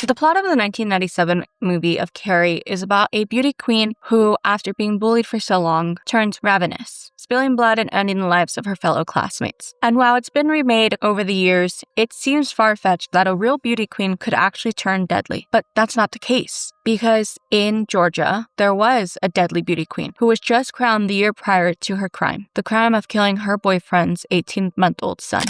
The plot of the 1997 movie of Carrie is about a beauty queen who, after being bullied for so long, turns ravenous, spilling blood and ending the lives of her fellow classmates. And while it's been remade over the years, it seems far-fetched that a real beauty queen could actually turn deadly. But that's not the case, because in Georgia, there was a deadly beauty queen who was just crowned the year prior to her crime, the crime of killing her boyfriend's 18-month-old son.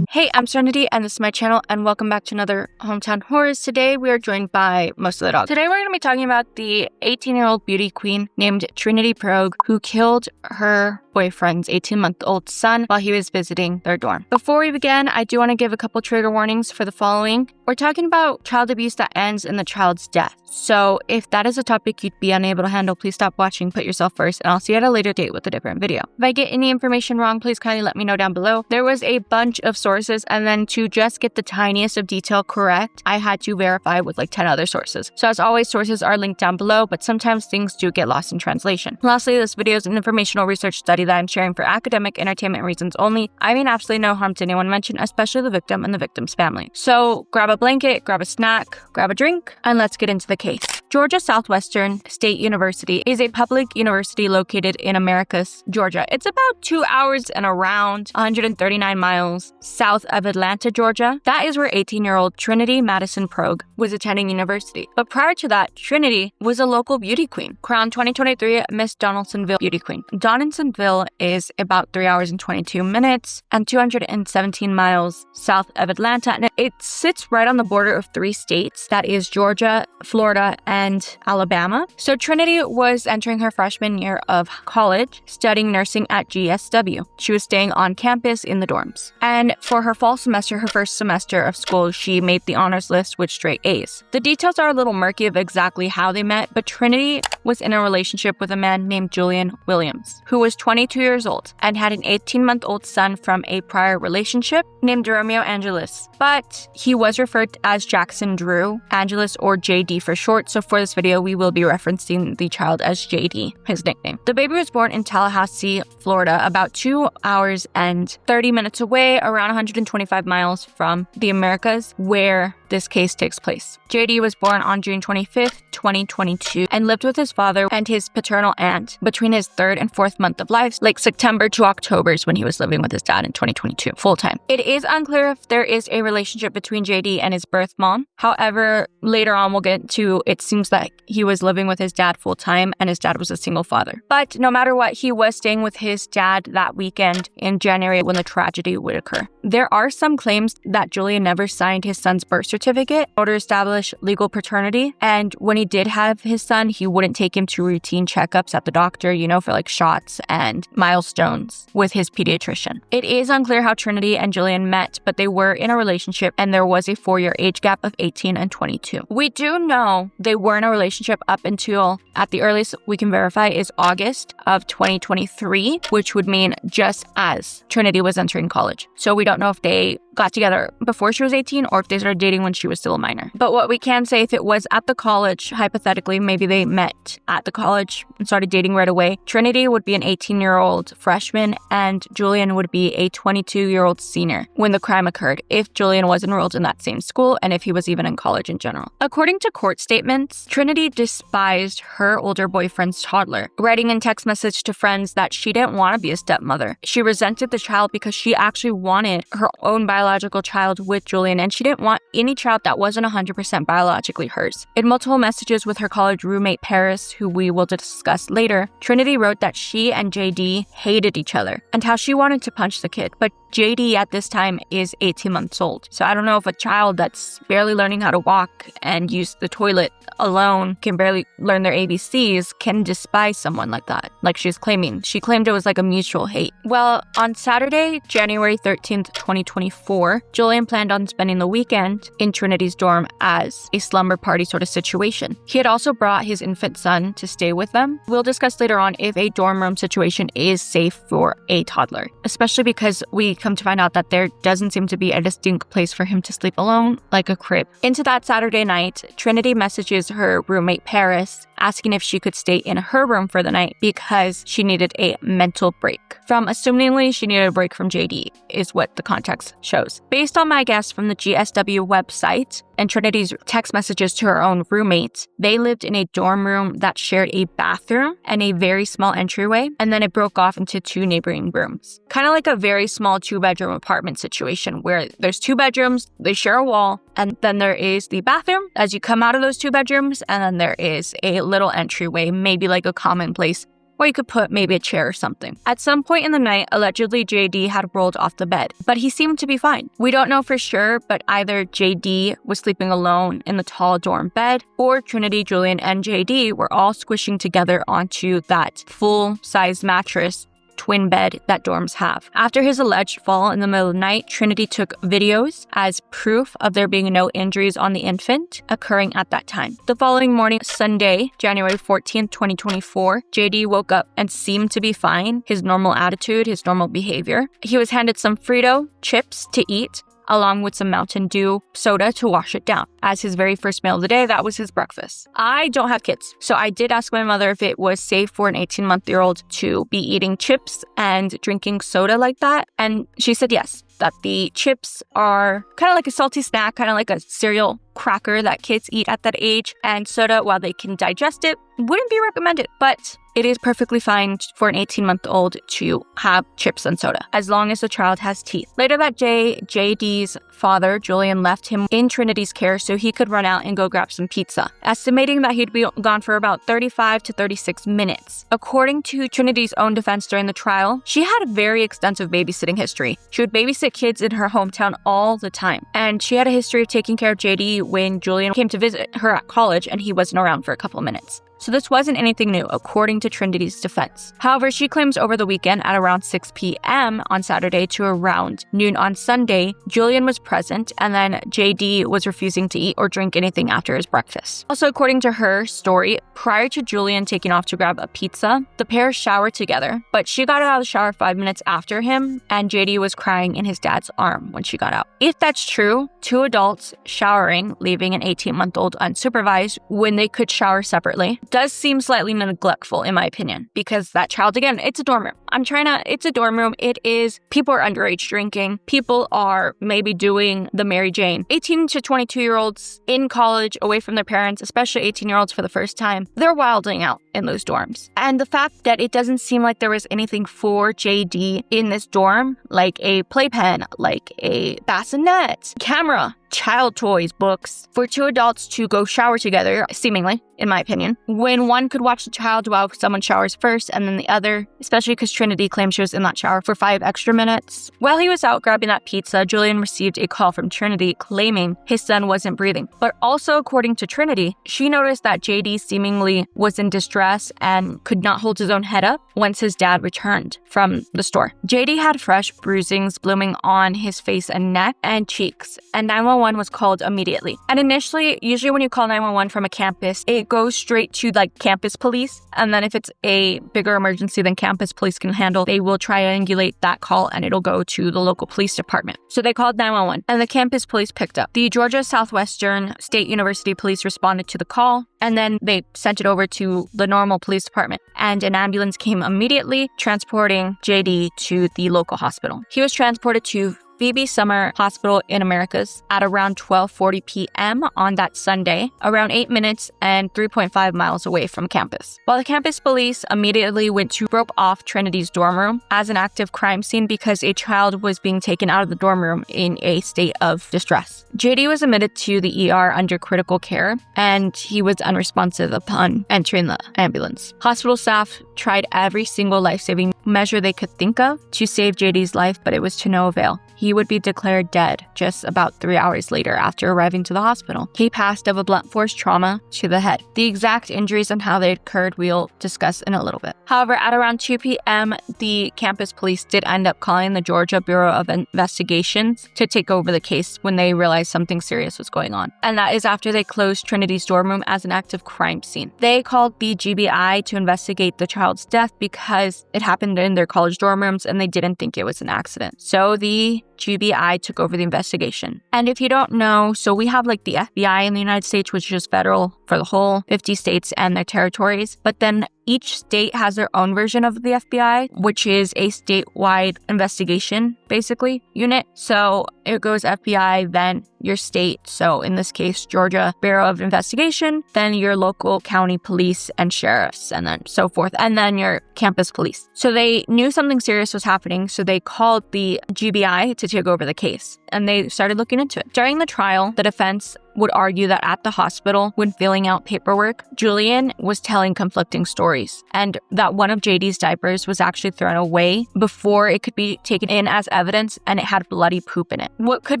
Hey, I'm Serenity, and this is my channel, and welcome back to another Hometown Horrors. Today, we are joined by most of the dogs. Today, we're going to be talking about the 18-year-old beauty queen named Trinity Proague, who killed her boyfriend's 18-month-old son while he was visiting their dorm. Before we begin, I do want to give a couple trigger warnings for the following. We're talking about child abuse that ends in the child's death. So if that is a topic you'd be unable to handle, please stop watching, put yourself first, and I'll see you at a later date with a different video. If I get any information wrong, please kindly let me know down below. There was a bunch of sources, and then to just get the tiniest of detail correct, I had to verify with like 10 other sources. So as always, sources are linked down below, but sometimes things do get lost in translation. Lastly, this video is an informational research study that I'm sharing for academic entertainment reasons only. I mean absolutely no harm to anyone mentioned, especially the victim and the victim's family. So grab a blanket, grab a snack, grab a drink, and let's get into the case. Georgia Southwestern State University is a public university located in Americus, Georgia. It's about 2 hours and around 139 miles south of Atlanta, Georgia. That is where 18-year-old Trinity Madison Proague was attending university. But prior to that, Trinity was a local beauty queen, crowned 2023 Miss Donaldsonville Beauty Queen. Donaldsonville is about 3 hours and 22 minutes and 217 miles south of Atlanta. And it sits right on the border of 3 states. That is Georgia, Florida, and Alabama. So Trinity was entering her freshman year of college, studying nursing at GSW. She was staying on campus in the dorms. And for her fall semester, her first semester of school, she made the honors list with straight A's. The details are a little murky of exactly how they met, but Trinity was in a relationship with a man named Julian Williams, who was 22 years old and had an 18-month-old son from a prior relationship named Romeo Angelus. But he was referred as Jackson Drew Angelus, or JD for short, so for this video, we will be referencing the child as JD, his nickname. The baby was born in Tallahassee, Florida, about 2 hours and 30 minutes away, around 125 miles from the Americas, where this case takes place. JD was born on June 25th, 2022, and lived with his father and his paternal aunt between his 3rd and 4th month of life, like September to October is when he was living with his dad in 2022, full-time. It is unclear if there is a relationship between JD and his birth mom. However, later on we'll get to, it seems that he was living with his dad full-time and his dad was a single father. But no matter what, he was staying with his dad that weekend in January when the tragedy would occur. There are some claims that Julian never signed his son's birth certificate in order to establish legal paternity. And when he did have his son, he wouldn't take him to routine checkups at the doctor, for like shots and milestones with his pediatrician. It is unclear how Trinity and Julian met, but they were in a relationship and there was a 4-year age gap of 18 and 22. We do know they were in a relationship up until, at the earliest we can verify, is August of 2023, which would mean just as Trinity was entering college. So we don't know if they got together before she was 18 or if they started dating when she was still a minor. But what we can say, if it was at the college, hypothetically, maybe they met at the college and started dating right away, Trinity would be an 18-year-old freshman and Julian would be a 22-year-old senior when the crime occurred, if Julian was enrolled in that same school and if he was even in college in general. According to court statements, Trinity despised her older boyfriend's Toddler, writing in text message to friends that she didn't want to be a stepmother. She resented the child because she actually wanted her own biological child with Julian, and she didn't want any child that wasn't 100% biologically hers. In multiple messages with her college roommate Paris, who we will discuss later, Trinity wrote that she and JD hated each other and how she wanted to punch the kid, but JD at this time is 18 months old. So I don't know if a child that's barely learning how to walk and use the toilet alone, can barely learn their ABCs, can despise someone like that, like she's claiming. She claimed it was like a mutual hate. Well, on Saturday, January 13th, 2024, Julian planned on spending the weekend in Trinity's dorm as a slumber party sort of situation. He had also brought his infant son to stay with them. We'll discuss later on if a dorm room situation is safe for a toddler, especially because we come to find out that there doesn't seem to be a distinct place for him to sleep alone, like a crib. Into that Saturday night, Trinity messages her roommate Paris asking if she could stay in her room for the night because she needed a mental break. From assumingly she needed a break from JD is what the context shows. Based on my guess from the GSW website and Trinity's text messages to her own roommates, they lived in a dorm room that shared a bathroom and a very small entryway, and then it broke off into 2 neighboring rooms. Kind of like a very small 2-bedroom apartment situation where there's 2 bedrooms, they share a wall, and then there is the bathroom as you come out of those 2 bedrooms, and then there is a little entryway, maybe like a common place where you could put maybe a chair or something. At some point in the night, allegedly JD had rolled off the bed, but he seemed to be fine. We don't know for sure, but either JD was sleeping alone in the tall dorm bed, or Trinity, Julian, and JD were all squishing together onto that full-size mattress twin bed that dorms have. After his alleged fall in the middle of the night, Trinity took videos as proof of there being no injuries on the infant occurring at that time. The following morning, Sunday, January 14th, 2024, JD woke up and seemed to be fine, his normal attitude, his normal behavior. He was handed some Frito chips to eat, along with some Mountain Dew soda to wash it down. As his very first meal of the day, that was his breakfast. I don't have kids, so I did ask my mother if it was safe for an 18-month-old to be eating chips and drinking soda like that, and she said yes, that the chips are kind of like a salty snack, kind of like a cereal cracker that kids eat at that age, and soda, while they can digest it, wouldn't be recommended, but it is perfectly fine for an 18-month-old to have chips and soda, as long as the child has teeth. Later that day, JD's father, Julian, left him in Trinity's care so he could run out and go grab some pizza, estimating that he'd be gone for about 35 to 36 minutes. According to Trinity's own defense during the trial, she had a very extensive babysitting history. She would babysit kids in her hometown all the time, and she had a history of taking care of JD when Julian came to visit her at college and he wasn't around for a couple of minutes. So this wasn't anything new, according to Trinity's defense. However, she claims over the weekend at around 6 p.m. on Saturday to around noon on Sunday, Julian was present and then JD was refusing to eat or drink anything after his breakfast. Also, according to her story, prior to Julian taking off to grab a pizza, the pair showered together, but she got out of the shower 5 minutes after him and JD was crying in his dad's arm when she got out. If that's true, 2 adults showering, leaving an 18-month-old unsupervised when they could shower separately, does seem slightly neglectful in my opinion, because that child, again, it's a dorm room. It's a dorm room. It is, people are underage drinking. People are maybe doing the Mary Jane. 18 to 22-year-olds in college, away from their parents, especially 18-year-olds for the first time, they're wilding out in those dorms. And the fact that it doesn't seem like there was anything for JD in this dorm, like a playpen, like a bassinet, camera, child toys, books, for 2 adults to go shower together, seemingly, in my opinion, when one could watch the child while someone showers first and then the other, especially because Trinity claims she was in that shower for 5 extra minutes. While he was out grabbing that pizza, Julian received a call from Trinity claiming his son wasn't breathing. But also, according to Trinity, she noticed that JD seemingly was in distress and could not hold his own head up once his dad returned from the store. JD had fresh bruisings blooming on his face and neck and cheeks, and 911 was called immediately. And initially, usually when you call 911 from a campus, it goes straight to like campus police. And then if it's a bigger emergency than campus police can handle, they will triangulate that call and it'll go to the local police department. So they called 911 and the campus police picked up. The Georgia Southwestern State University police responded to the call and then they sent it over to the normal police department. And an ambulance came immediately, transporting JD to the local hospital. He was transported to Phoebe Summer Hospital in Americus at around 12:40 p.m. on that Sunday, around 8 minutes and 3.5 miles away from campus. While the campus police immediately went to rope off Trinity's dorm room as an active crime scene because a child was being taken out of the dorm room in a state of distress. JD was admitted to the ER under critical care, and he was unresponsive upon entering the ambulance. Hospital staff tried every single life-saving measure they could think of to save JD's life, but it was to no avail. He would be declared dead just about 3 hours later after arriving to the hospital. He passed of a blunt force trauma to the head. The exact injuries and how they occurred we'll discuss in a little bit. However, at around 2 p.m., the campus police did end up calling the Georgia Bureau of Investigations to take over the case when they realized something serious was going on. And that is after they closed Trinity's dorm room as an active crime scene. They called the GBI to investigate the child's death because it happened in their college dorm rooms and they didn't think it was an accident. So the GBI took over the investigation. And if you don't know, so we have like the FBI in the United States, which is just federal for the whole 50 states and their territories. But then each state has their own version of the FBI, which is a statewide investigation, basically, unit. So it goes FBI, then your state. So in this case, Georgia Bureau of Investigation, then your local county police and sheriffs, and then so forth, and then your campus police. So they knew something serious was happening, so they called the GBI to take over the case, and they started looking into it. During the trial, the defense would argue that at the hospital, when filling out paperwork, Julian was telling conflicting stories, and that one of JD's diapers was actually thrown away before it could be taken in as evidence, and it had bloody poop in it. What could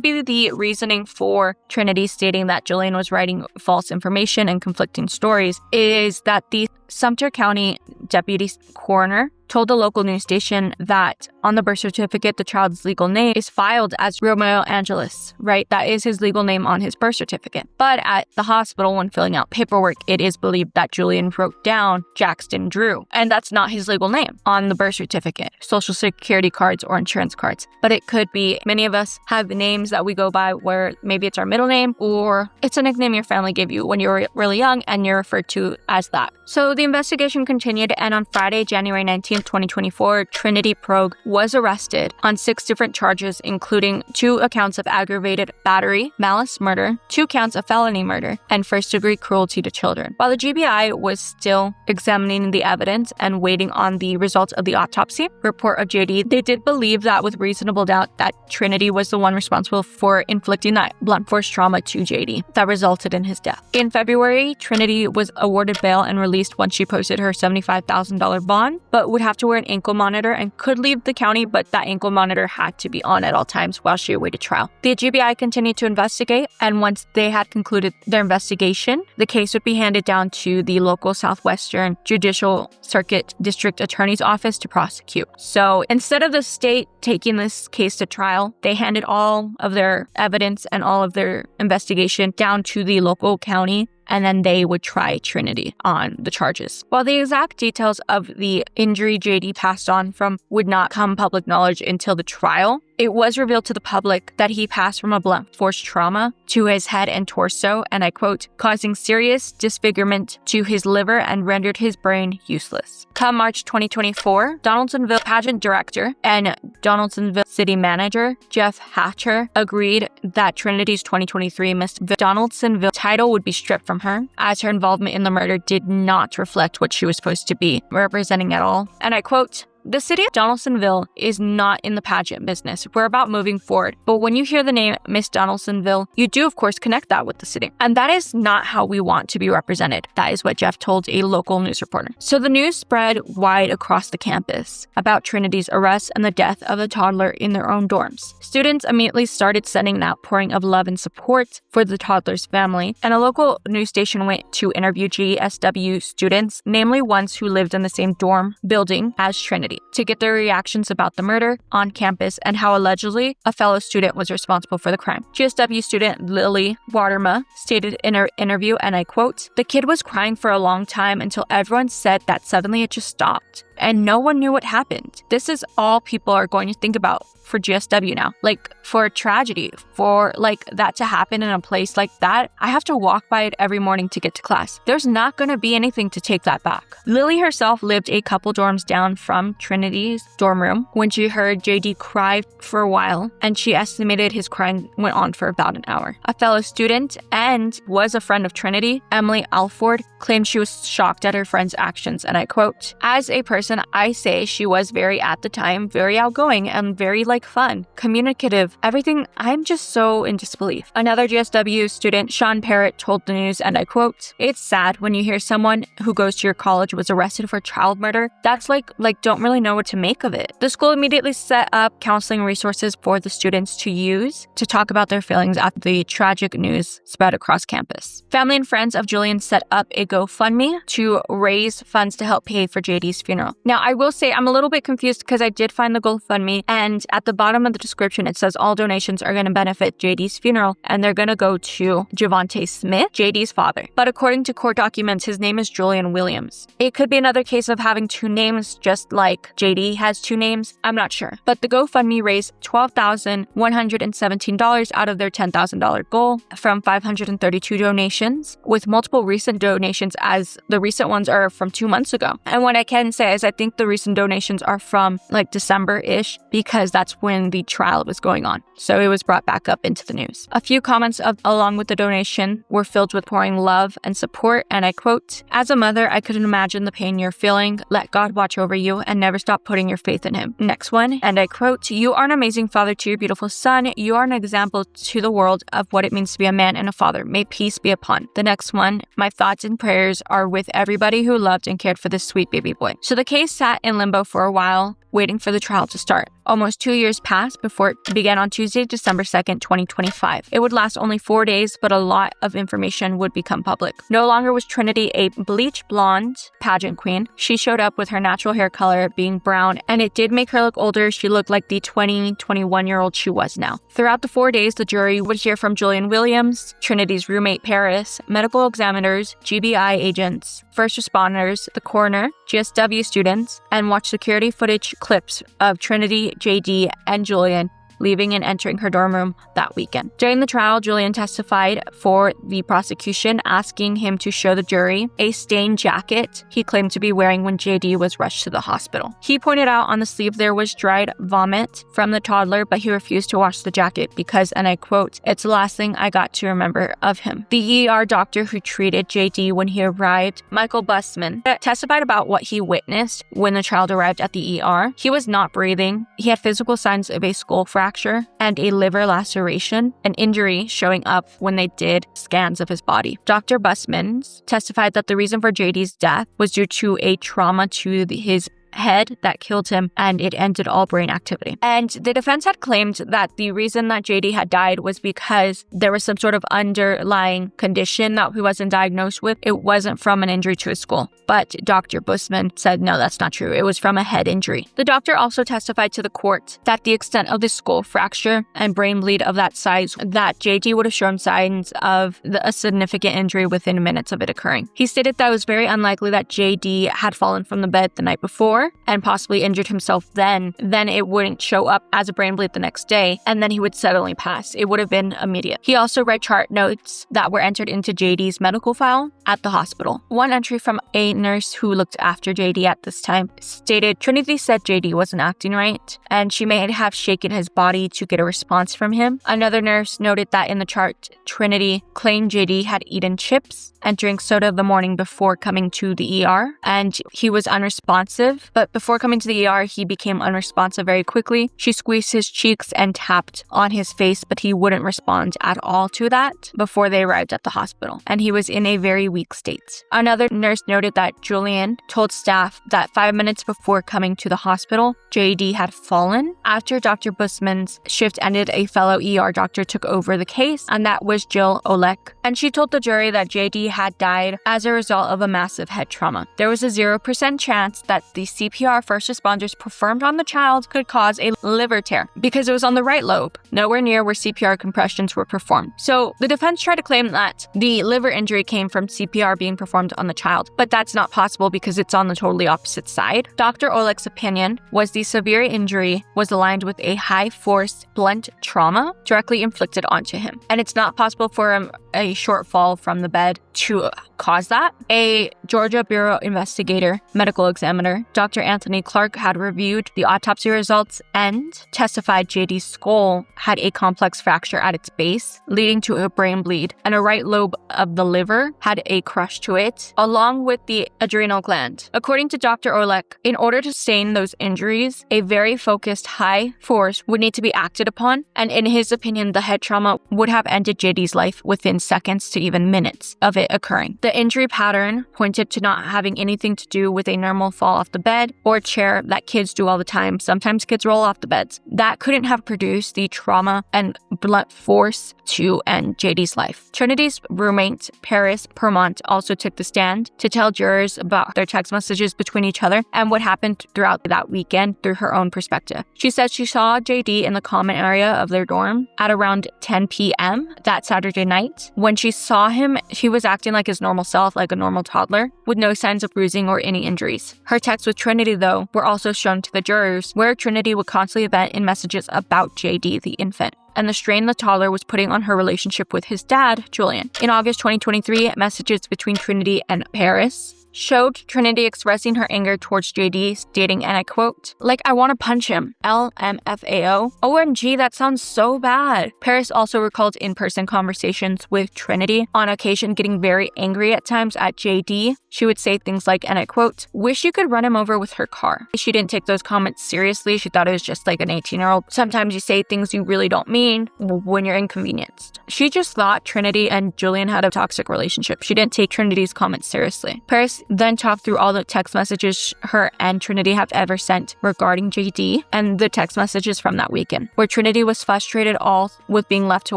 be the reasoning for Trinity stating that Julian was writing false information and conflicting stories is that the Sumter County Deputy Coroner told the local news station that on the birth certificate, the child's legal name is filed as Romeo Angeles, right? That is his legal name on his birth certificate. But at the hospital, when filling out paperwork, it is believed that Julian wrote down Jackson Drew, and that's not his legal name on the birth certificate, social security cards, or insurance cards. But it could be, many of us have names that we go by where maybe it's our middle name or it's a nickname your family gave you when you were really young and you're referred to as that. So the investigation continued, and on Friday, January 19th, 2024, Trinity Proague was arrested on 6 different charges, including 2 accounts of aggravated battery, malice murder, 2 counts of felony murder, and first-degree cruelty to children. While the GBI was still examining the evidence and waiting on the results of the autopsy report of JD, they did believe that with reasonable doubt that Trinity was the one responsible for inflicting that blunt force trauma to JD that resulted in his death. In February, Trinity was awarded bail and released once she posted her $75,000 bond, but would have to wear an ankle monitor and could leave the county, but that ankle monitor had to be on at all times while she awaited trial. The GBI continued to investigate, and once they had concluded their investigation, the case would be handed down to the local Southwestern Judicial Circuit District Attorney's Office to prosecute. So instead of the state taking this case to trial, they handed all of their evidence and all of their investigation down to the local county, and then they would try Trinity on the charges. While the exact details of the injury JD passed on from would not come public knowledge until the trial, it was revealed to the public that he passed from a blunt force trauma to his head and torso, and I quote, causing serious disfigurement to his liver and rendered his brain useless. Come March 2024, Donaldsonville pageant director and Donaldsonville city manager Jeff Hatcher agreed that Trinity's 2023 Miss Donaldsonville title would be stripped from her, as her involvement in the murder did not reflect what she was supposed to be representing at all. And I quote, the city of Donaldsonville is not in the pageant business. We're about moving forward. But when you hear the name Miss Donaldsonville, you do, of course, connect that with the city. And that is not how we want to be represented. That is what Jeff told a local news reporter. So the news spread wide across the campus about Trinity's arrest and the death of a toddler in their own dorms. Students immediately started sending an outpouring of love and support for the toddler's family, and a local news station went to interview GSW students, namely ones who lived in the same dorm building as Trinity, to get their reactions about the murder on campus and how allegedly a fellow student was responsible for the crime. GSW student Lily Waterma stated in her interview, and I quote, the kid was crying for a long time until everyone said that suddenly it just stopped and no one knew what happened. This is all people are going to think about for GSW now. Like, for a tragedy, for like that to happen in a place like that, I have to walk by it every morning to get to class. There's not going to be anything to take that back. Lily herself lived a couple dorms down from Trinity's dorm room when she heard JD cry for a while, and she estimated his crying went on for about an hour. A fellow student and was a friend of Trinity, Emily Alford, claimed she was shocked at her friend's actions, and I quote, as a person, I say she was at the time, very outgoing and very fun, communicative, everything. I'm just so in disbelief. Another GSW student, Sean Parrott, told the news, and I quote, it's sad when you hear someone who goes to your college was arrested for child murder. That's like don't really know what to make of it. The school immediately set up counseling resources for the students to use to talk about their feelings after the tragic news spread across campus. Family and friends of Julian set up a GoFundMe to raise funds to help pay for JD's funeral. Now, I will say I'm a little bit confused because I did find the GoFundMe, and at the bottom of the description, it says all donations are going to benefit JD's funeral, and they're going to go to Javonte Smith, JD's father. But according to court documents, his name is Julian Williams. It could be another case of having two names, just like JD has two names. I'm not sure. But the GoFundMe raised $12,117 out of their $10,000 goal from 532 donations, with multiple recent donations, as the recent ones are from 2 months ago. And what I can say is I think the recent donations are from like December-ish, because that's when the trial was going on. So it was brought back up into the news. A few comments along with the donation were filled with pouring love and support, and I quote, "As a mother, I couldn't imagine the pain you're feeling. Let God watch over you and never stop putting your faith in him." Next one, and I quote, "You are an amazing father to your beautiful son. You are an example to the world of what it means to be a man and a father. May peace be upon." The next one, "My thoughts and prayers are with everybody who loved and cared for this sweet baby boy." So the case sat in limbo for a while, waiting for the trial to start. Almost 2 years passed before it began on Tuesday, December 2nd, 2025. It would last only 4 days, but a lot of information would become public. No longer was Trinity a bleach blonde pageant queen. She showed up with her natural hair color being brown, and it did make her look older. She looked like the 21-year-old she was now. Throughout the 4 days, the jury would hear from Julian Williams, Trinity's roommate Paris, medical examiners, GBI agents, first responders, the coroner, GSW students, and watch security footage clips of Trinity, JD, and Julian leaving and entering her dorm room that weekend. During the trial, Julian testified for the prosecution, asking him to show the jury a stained jacket he claimed to be wearing when JD was rushed to the hospital. He pointed out on the sleeve there was dried vomit from the toddler, but he refused to wash the jacket because, and I quote, "It's the last thing I got to remember of him." The ER doctor who treated JD when he arrived, Michael Busman, testified about what he witnessed when the child arrived at the ER. He was not breathing. He had physical signs of a skull fracture and a liver laceration, an injury showing up when they did scans of his body. Dr. Busman testified that the reason for JD's death was due to a trauma to his head that killed him, and it ended all brain activity. And the defense had claimed that the reason that JD had died was because there was some sort of underlying condition that he wasn't diagnosed with. It wasn't from an injury to his skull. But Dr. Busman said, no, that's not true. It was from a head injury. The doctor also testified to the court that the extent of the skull fracture and brain bleed of that size, that JD would have shown signs of a significant injury within minutes of it occurring. He stated that it was very unlikely that JD had fallen from the bed the night before and possibly injured himself then it wouldn't show up as a brain bleed the next day, and then he would suddenly pass. It would have been immediate. He also read chart notes that were entered into JD's medical file at the hospital. One entry from a nurse who looked after JD at this time stated, "Trinity said JD wasn't acting right, and she may have shaken his body to get a response from him." Another nurse noted that in the chart, Trinity claimed JD had eaten chips and drank soda the morning before coming to the ER, and he was unresponsive. But before coming to the ER, he became unresponsive very quickly. She squeezed his cheeks and tapped on his face, but he wouldn't respond at all to that before they arrived at the hospital, and he was in a very weak state. Another nurse noted that Julian told staff that 5 minutes before coming to the hospital, JD had fallen. After Dr. Busman's shift ended, a fellow ER doctor took over the case, and that was Jill Olek, and she told the jury that JD had died as a result of a massive head trauma. There was a 0% chance that the CPR first responders performed on the child could cause a liver tear because it was on the right lobe, nowhere near where CPR compressions were performed. So the defense tried to claim that the liver injury came from CPR being performed on the child, but that's not possible because it's on the totally opposite side. Dr. Olek's opinion was the severe injury was aligned with a high-force, blunt trauma directly inflicted onto him, and it's not possible for a short fall from the bed to cause that. A Georgia Bureau investigator, medical examiner, Dr. Anthony Clark, had reviewed the autopsy results and testified JD's skull had a complex fracture at its base, leading to a brain bleed, and a right lobe of the liver had a crush to it, along with the adrenal gland. According to Dr. Olek, in order to sustain those injuries, a very focused high force would need to be acted upon, and in his opinion, the head trauma would have ended JD's life within seconds to even minutes of it occurring. The injury pattern pointed to not having anything to do with a normal fall off the bed or chair that kids do all the time. Sometimes kids roll off the beds. That couldn't have produced the trauma and blunt force to end JD's life. Trinity's roommate, Paris Permont, also took the stand to tell jurors about their text messages between each other and what happened throughout that weekend through her own perspective. She said she saw JD in the common area of their dorm at around 10 p.m. that Saturday night. When she saw him, he was acting like his normal self, like a normal toddler, with no signs of bruising or any injuries. Her texts with Trinity, though, were also shown to the jurors, where Trinity would constantly vent in messages about JD, the infant, and the strain the toddler was putting on her relationship with his dad, Julian. In August 2023, messages between Trinity and Paris showed Trinity expressing her anger towards JD, stating, and I quote, "Like, I want to punch him. LMFAO. OMG, that sounds so bad." Paris also recalled in-person conversations with Trinity, on occasion getting very angry at times at JD. She would say things like, and I quote, "Wish you could run him over with her car." She didn't take those comments seriously. She thought it was just like an 18-year-old. Sometimes you say things you really don't mean when you're inconvenienced. She just thought Trinity and Julian had a toxic relationship. She didn't take Trinity's comments seriously. Paris then talked through all the text messages her and Trinity have ever sent regarding JD and the text messages from that weekend, where Trinity was frustrated all with being left to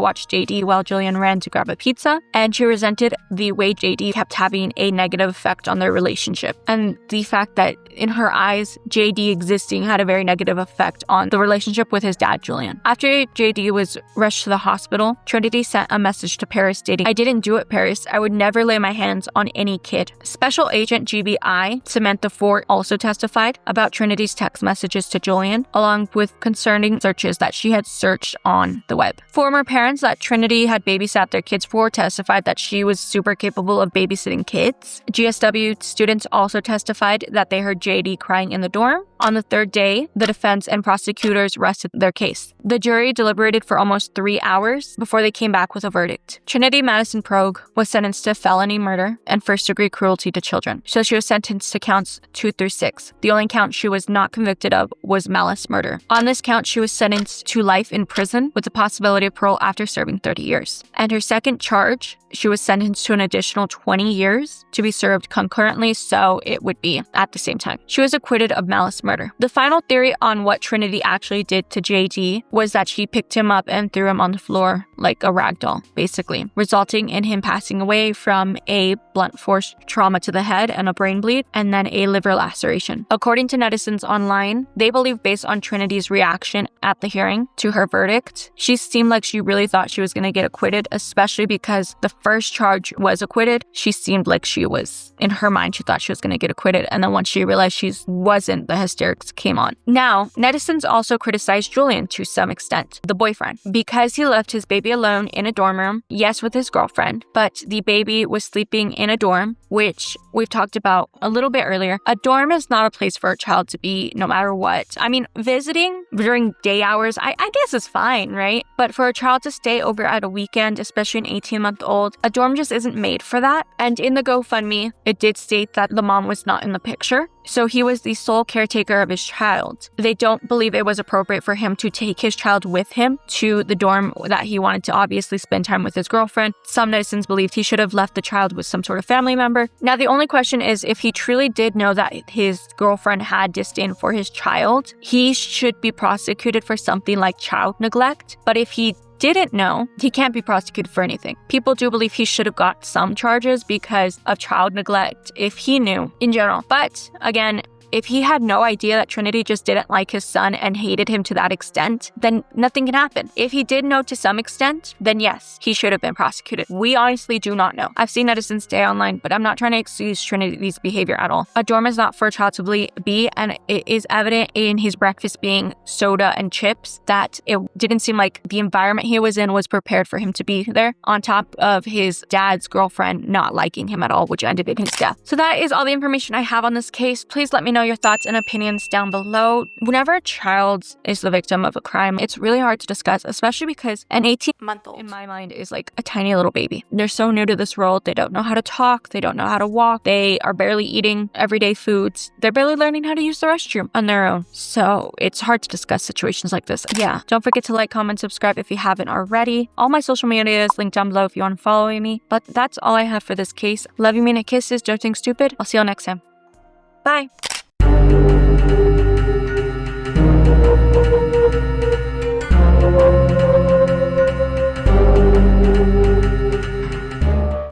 watch JD while Julian ran to grab a pizza, and she resented the way JD kept having a negative effect on their relationship, and the fact that in her eyes, JD existing had a very negative effect on the relationship with his dad, Julian. After JD was rushed to the hospital, Trinity sent a message to Paris stating, "I didn't do it, Paris. I would never lay my hands on any kid." Special Agent GBI Samantha Ford also testified about Trinity's text messages to Julian, along with concerning searches that she had searched on the web. Former parents that Trinity had babysat their kids for testified that she was super capable of babysitting kids. GSW students also testified that they heard JD crying in the dorm. On the third day, the defense and prosecutors rested their case. The jury deliberated for almost 3 hours before they came back with a verdict. Trinity Madison Proague was sentenced to felony murder and first-degree cruelty to children. So she was sentenced to counts 2 through 6. The only count she was not convicted of was malice murder. On this count, she was sentenced to life in prison with the possibility of parole after serving 30 years. And her second charge, she was sentenced to an additional 20 years to be served concurrently, so it would be at the same time. She was acquitted of malice murder. The final theory on what Trinity actually did to JD was that she picked him up and threw him on the floor like a rag doll, basically, resulting in him passing away from a blunt force trauma to the head and a brain bleed, and then a liver laceration. According to netizens online, they believe based on Trinity's reaction at the hearing to her verdict, she seemed like she really thought she was going to get acquitted, especially because the first charge was acquitted. She seemed like she was, in her mind, she thought she was going to get acquitted, and then once she realized she wasn't, the hysterics came on. Now, netizens also criticized Julian to some extent, the boyfriend, because he left his baby alone in a dorm room, yes, with his girlfriend, but the baby was sleeping in a dorm, which we've talked about a little bit earlier. A dorm is not a place for a child to be no matter what. I mean, visiting during day hours, I guess is fine, right? But for a child to stay over at a weekend, especially an 18-month-old, a dorm just isn't made for that. And in the GoFundMe, it did state that the mom was not in the picture. So he was the sole caretaker of his child. They don't believe it was appropriate for him to take his child with him to the dorm that he wanted to obviously spend time with his girlfriend. Some netizens believed he should have left the child with some sort of family member. Now, the only question is if he truly did know that his girlfriend had disdain for his child, he should be prosecuted for something like child neglect. But if he didn't know, he can't be prosecuted for anything. People do believe he should have got some charges because of child neglect if he knew in general. But again, if he had no idea that Trinity just didn't like his son and hated him to that extent, then nothing can happen. If he did know to some extent, then yes, he should have been prosecuted. We honestly do not know. I've seen netizens stay online, but I'm not trying to excuse Trinity's behavior at all. A dorm is not for a child to be, and it is evident in his breakfast being soda and chips that it didn't seem like the environment he was in was prepared for him to be there, on top of his dad's girlfriend not liking him at all, which ended in his death. So that is all the information I have on this case. Please let me know your thoughts and opinions down below. Whenever a child is the victim of a crime, it's really hard to discuss, especially because an 18-month-old in my mind is like a tiny little baby. They're so new to this world. They don't know how to talk. They don't know how to walk. They are barely eating everyday foods. They're barely learning how to use the restroom on their own. So it's hard to discuss situations like this. Yeah. Don't forget to like, comment, subscribe if you haven't already. All my social media is linked down below if you want to follow me. But that's all I have for this case. Love you, mean it, kisses, don't think stupid. I'll see you all next time. Bye.